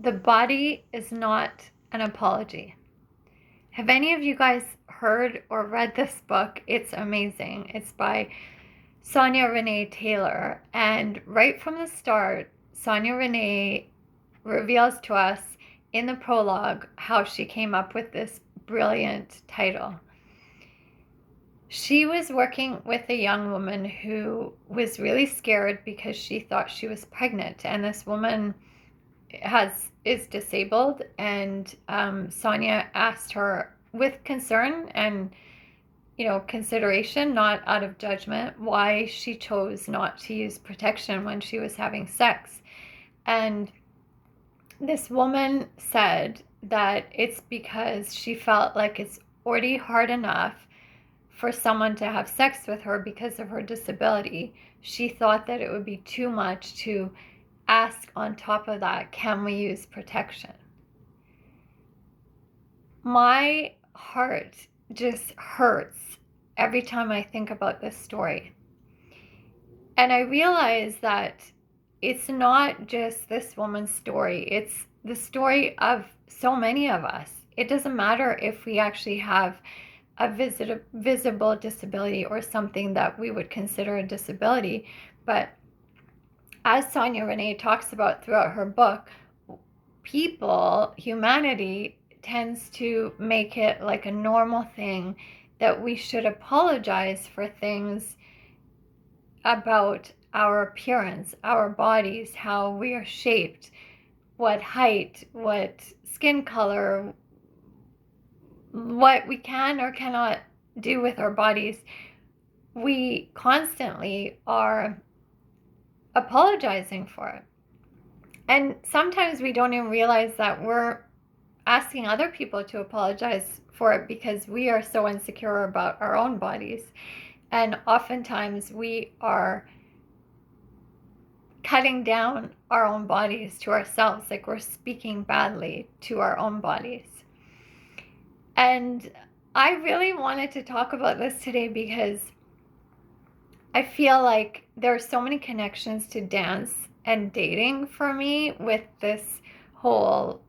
The body is not an apology. Have any of you guys heard or read this book? It's amazing. It's by Sonia Renee Taylor. And right from the start, Sonia Renee reveals to us in the prologue how she came up with this brilliant title. She was working with a young woman who was really scared because she thought she was pregnant, and this woman is disabled, and Sonia asked her with concern and consideration, not out of judgment, why she chose not to use protection when she was having sex. And this woman said that it's because she felt like it's already hard enough for someone to have sex with her because of her disability. She thought that it would be too much to ask on top of that, can we use protection? My heart just hurts every time I think about this story. And I realize that it's not just this woman's story, it's the story of so many of us. It doesn't matter if we actually have a visible disability or something that we would consider a disability, but as Sonia Renee talks about throughout her book, humanity tends to make it like a normal thing that we should apologize for things about our appearance, our bodies, how we are shaped, what height, what skin color, what we can or cannot do with our bodies. We constantly are apologizing for it. And sometimes we don't even realize that we're asking other people to apologize for it because we are so insecure about our own bodies. And oftentimes we are cutting down our own bodies to ourselves, like we're speaking badly to our own bodies. And I really wanted to talk about this today because I feel like there are so many connections to dance and dating for me with this whole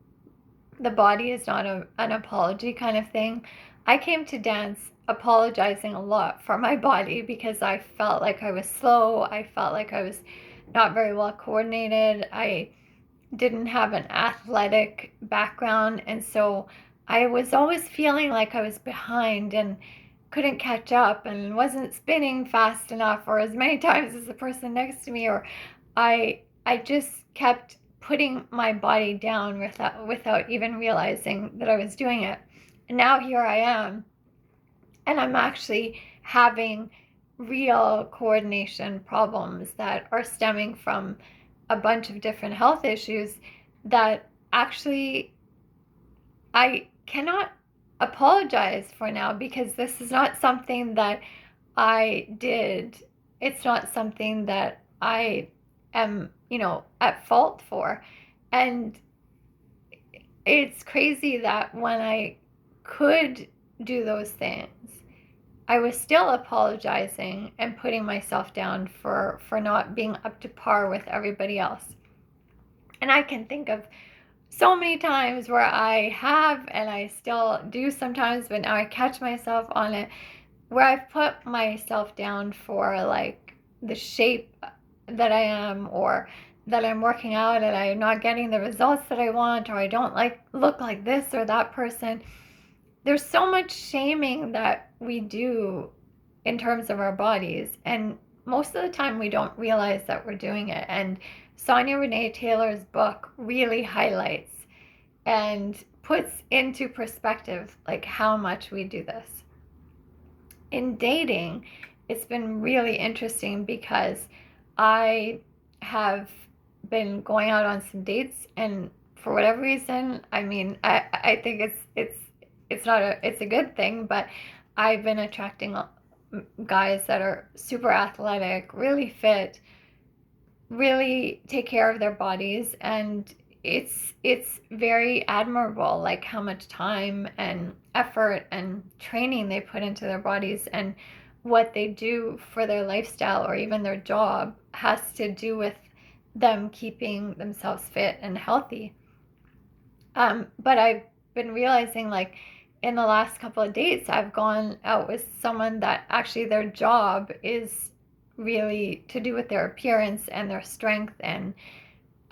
the body is not an apology kind of thing. I came to dance apologizing a lot for my body because I felt like I was slow. I felt like I was not very well coordinated. I didn't have an athletic background, and so I was always feeling like I was behind and couldn't catch up and wasn't spinning fast enough or as many times as the person next to me, or I just kept putting my body down without even realizing that I was doing it. And now here I am, and I'm actually having real coordination problems that are stemming from a bunch of different health issues that actually I cannot apologize for now, because this is not something that I did. It's not something that I am, at fault for. And it's crazy that when I could do those things, I was still apologizing and putting myself down for not being up to par with everybody else. And I can think of so many times where I have, and I still do sometimes, but now I catch myself on it, where I've put myself down for like the shape that I am, or that I'm working out and I'm not getting the results that I want, or I don't look like this or that person. There's so much shaming that we do in terms of our bodies, and most of the time we don't realize that we're doing it. And Sonia Renee Taylor's book really highlights and puts into perspective like how much we do this. In dating, it's been really interesting because I have been going out on some dates, and for whatever reason, I think it's a good thing, but I've been attracting guys that are super athletic, really fit, really take care of their bodies, and it's very admirable, like how much time and effort and training they put into their bodies, and what they do for their lifestyle or even their job has to do with them keeping themselves fit and healthy. But I've been realizing, like, in the last couple of dates, I've gone out with someone that actually their job is really to do with their appearance and their strength,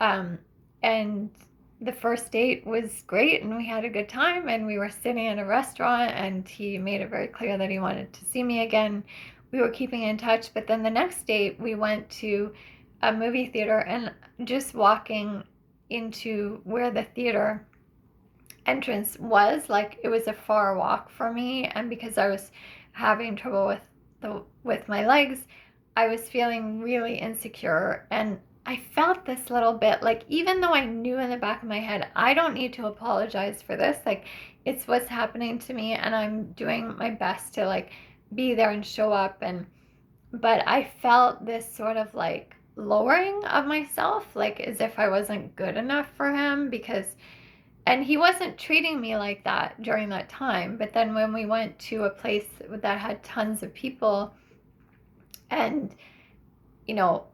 um and the first date was great and we had a good time and we were sitting in a restaurant and he made it very clear that he wanted to see me again. We were keeping in touch, but then the next date we went to a movie theater, and just walking into where the theater entrance was, like, it was a far walk for me, and because I was having trouble with my legs, I was feeling really insecure, and I felt this little bit like, even though I knew in the back of my head I don't need to apologize for this, like, it's what's happening to me and I'm doing my best to, like, be there and show up, and but I felt this sort of like lowering of myself, like as if I wasn't good enough for him, because and he wasn't treating me like that during that time. But then when we went to a place that had tons of people, and you know,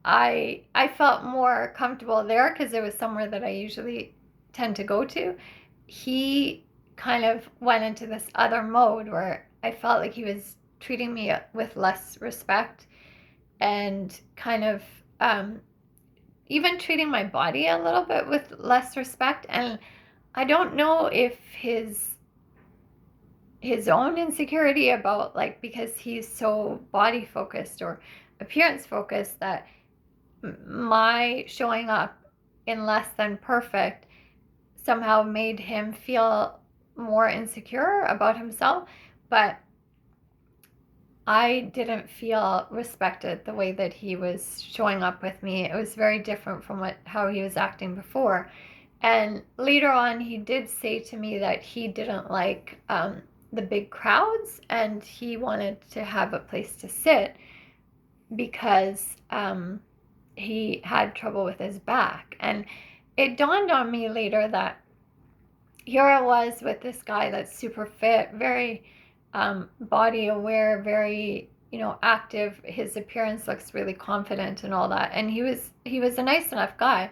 I felt more comfortable there because it was somewhere that I usually tend to go to. He kind of went into this other mode where I felt like he was treating me with less respect, and kind of even treating my body a little bit with less respect. And I don't know if his own insecurity about, like, because he's so body focused or appearance focused, that my showing up in less than perfect somehow made him feel more insecure about himself. But I didn't feel respected the way that he was showing up with me. It was very different from how he was acting before. And later on, he did say to me that he didn't like the big crowds and he wanted to have a place to sit because he had trouble with his back. And it dawned on me later that here I was with this guy that's super fit, very body aware, very, active. His appearance looks really confident and all that. And he was a nice enough guy,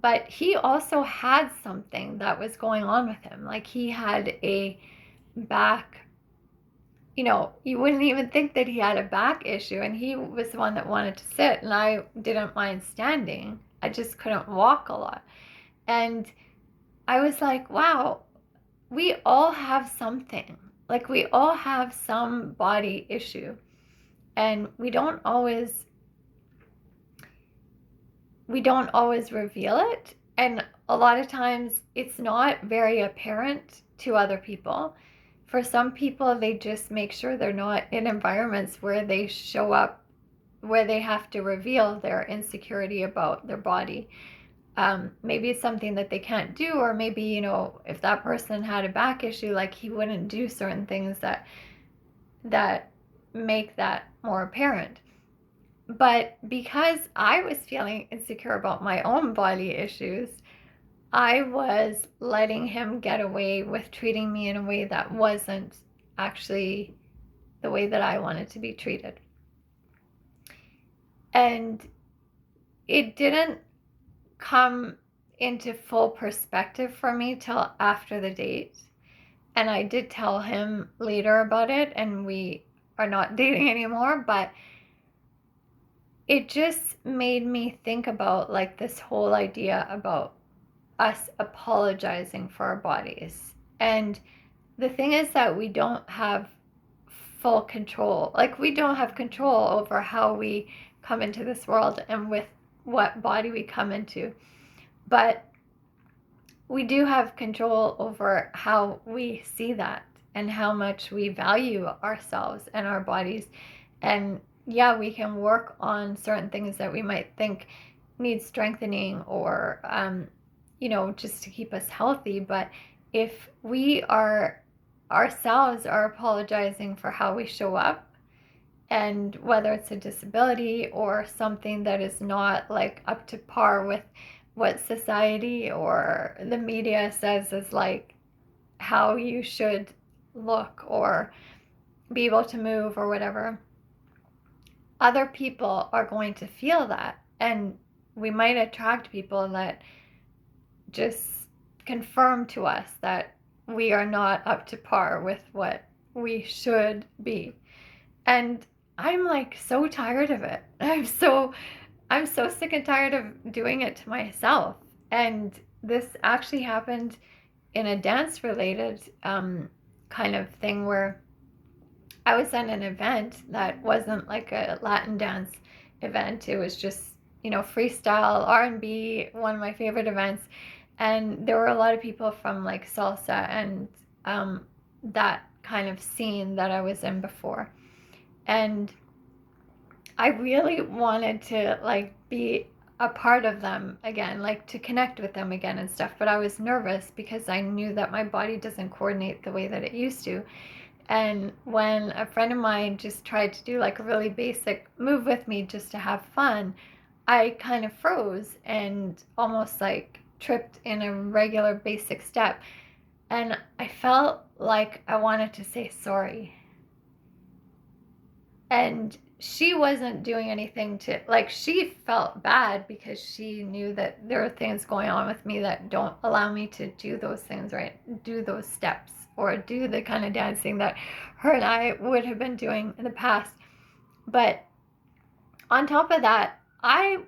but he also had something that was going on with him. Like, he had a back, you wouldn't even think that he had a back issue, and he was the one that wanted to sit, and I didn't mind standing. I just couldn't walk a lot. And I was like, wow, we all have something. Like, we all have some body issue, and we don't always reveal it, and a lot of times it's not very apparent to other people. For some people, they just make sure they're not in environments where they show up, where they have to reveal their insecurity about their body. Maybe it's something that they can't do, or maybe, if that person had a back issue, like, he wouldn't do certain things that make that more apparent. But because I was feeling insecure about my own body issues, I was letting him get away with treating me in a way that wasn't actually the way that I wanted to be treated. And it didn't come into full perspective for me till after the date. And I did tell him later about it, and we are not dating anymore, but it just made me think about, like, this whole idea about us apologizing for our bodies. And the thing is that we don't have full control. Like, we don't have control over how we come into this world and with what body we come into. But we do have control over how we see that and how much we value ourselves and our bodies. And yeah, we can work on certain things that we might think need strengthening, or just to keep us healthy. But if we are ourselves are apologizing for how we show up, and whether it's a disability or something that is not, like, up to par with what society or the media says is, like, how you should look or be able to move or whatever, other people are going to feel that, and we might attract people that just confirm to us that we are not up to par with what we should be. And I'm like so tired of it. I'm so sick and tired of doing it to myself. And this actually happened in a dance related kind of thing where I was at an event that wasn't like a Latin dance event. It was just, freestyle R&B, one of my favorite events. And there were a lot of people from like salsa and that kind of scene that I was in before. And I really wanted to like be a part of them again, like to connect with them again and stuff. But I was nervous because I knew that my body doesn't coordinate the way that it used to. And when a friend of mine just tried to do like a really basic move with me just to have fun, I kind of froze and almost like tripped in a regular basic step. And I felt like I wanted to say sorry. And she wasn't doing anything to, like, she felt bad because she knew that there are things going on with me that don't allow me to do those things, right? Do those steps or do the kind of dancing that her and I would have been doing in the past. But on top of that, I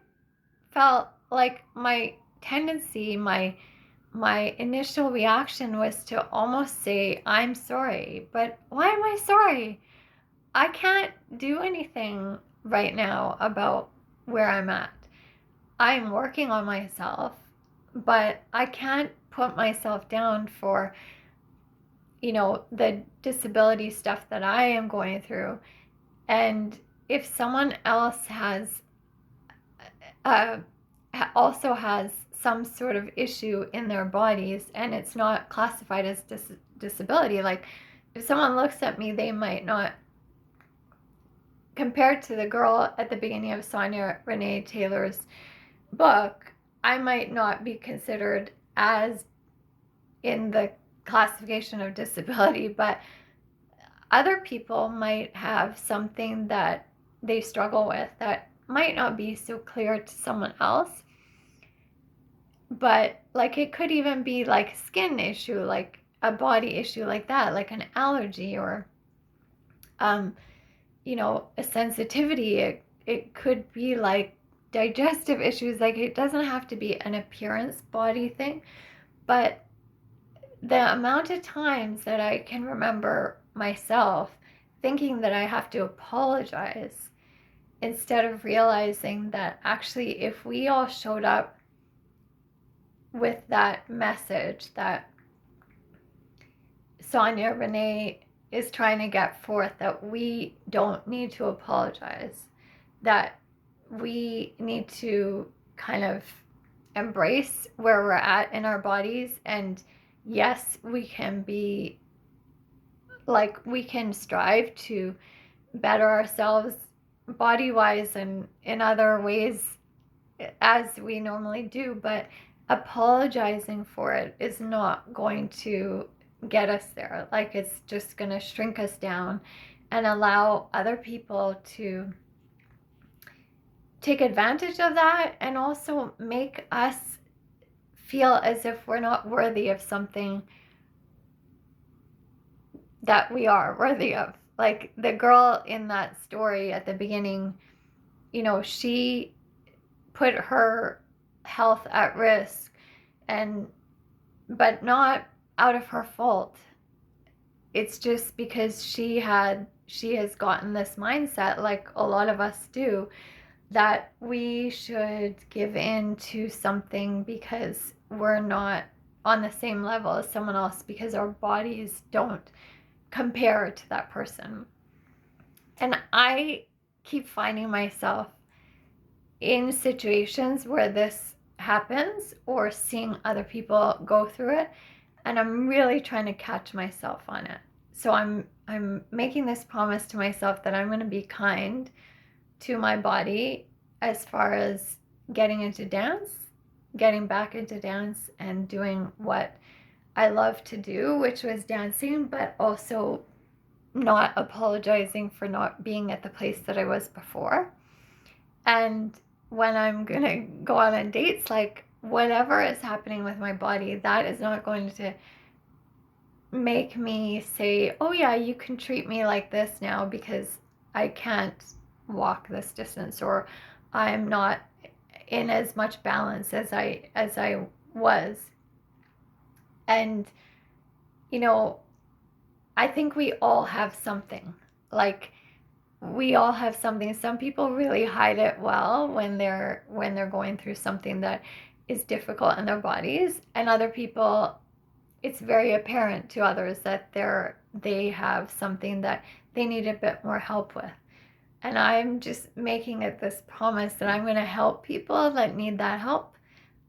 felt like my tendency, my initial reaction was to almost say, I'm sorry. But why am I sorry? I can't do anything right now about where I'm at. I'm working on myself, but I can't put myself down for, the disability stuff that I am going through. And if someone else uh, also has some sort of issue in their bodies and it's not classified as disability, like if someone looks at me, they might not, compared to the girl at the beginning of Sonia Renee Taylor's book, I might not be considered as in the classification of disability, but other people might have something that they struggle with that might not be so clear to someone else. But like it could even be like skin issue, like a body issue like that, like an allergy or a sensitivity. It could be like digestive issues. Like it doesn't have to be an appearance body thing, but the amount of times that I can remember myself thinking that I have to apologize instead of realizing that actually if we all showed up with that message that Sonia Renee is trying to get forth, that we don't need to apologize, that we need to kind of embrace where we're at in our bodies. And yes, we can be like, we can strive to better ourselves body wise and in other ways as we normally do, but apologizing for it is not going to get us there. Like it's just going to shrink us down and allow other people to take advantage of that and also make us feel as if we're not worthy of something that we are worthy of. Like the girl in that story at the beginning, she put her health at risk, but not out of her fault. It's just because she has gotten this mindset, like a lot of us do, that we should give in to something because we're not on the same level as someone else, because our bodies don't compare to that person. And I keep finding myself in situations where this happens or seeing other people go through it, and I'm really trying to catch myself on it. So I'm making this promise to myself that I'm going to be kind to my body as far as getting back into dance and doing what I love to do, which was dancing, but also not apologizing for not being at the place that I was before. And when I'm gonna go on dates, like whatever is happening with my body, that is not going to make me say, oh yeah, you can treat me like this now because I can't walk this distance, or I'm not in as much balance as I was. And you know, I think we all have something. Like, we all have something. Some people really hide it well when they're going through something that is difficult in their bodies, and other people, it's very apparent to others that they have something that they need a bit more help with. And I'm just making it this promise that I'm going to help people that need that help,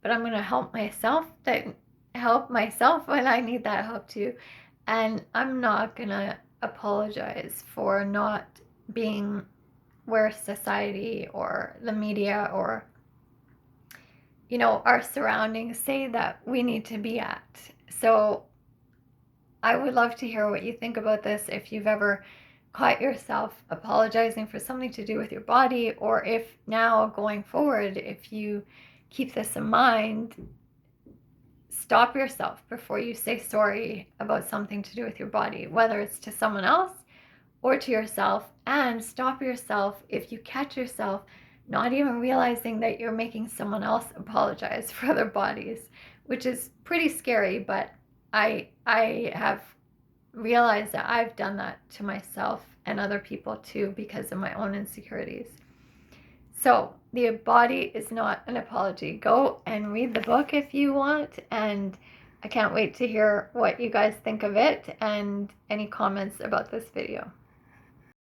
but I'm going to help myself when I need that help too. And I'm not going to apologize for not being where society or the media or our surroundings say that we need to be at. So I would love to hear what you think about this, if you've ever caught yourself apologizing for something to do with your body, or if now going forward, if you keep this in mind, stop yourself before you say sorry about something to do with your body, whether it's to someone else or to yourself. And stop yourself if you catch yourself not even realizing that you're making someone else apologize for their bodies, which is pretty scary. But I have realized that I've done that to myself and other people too because of my own insecurities. So the body is not an apology. Go and read the book if you want, and I can't wait to hear what you guys think of it and any comments about this video.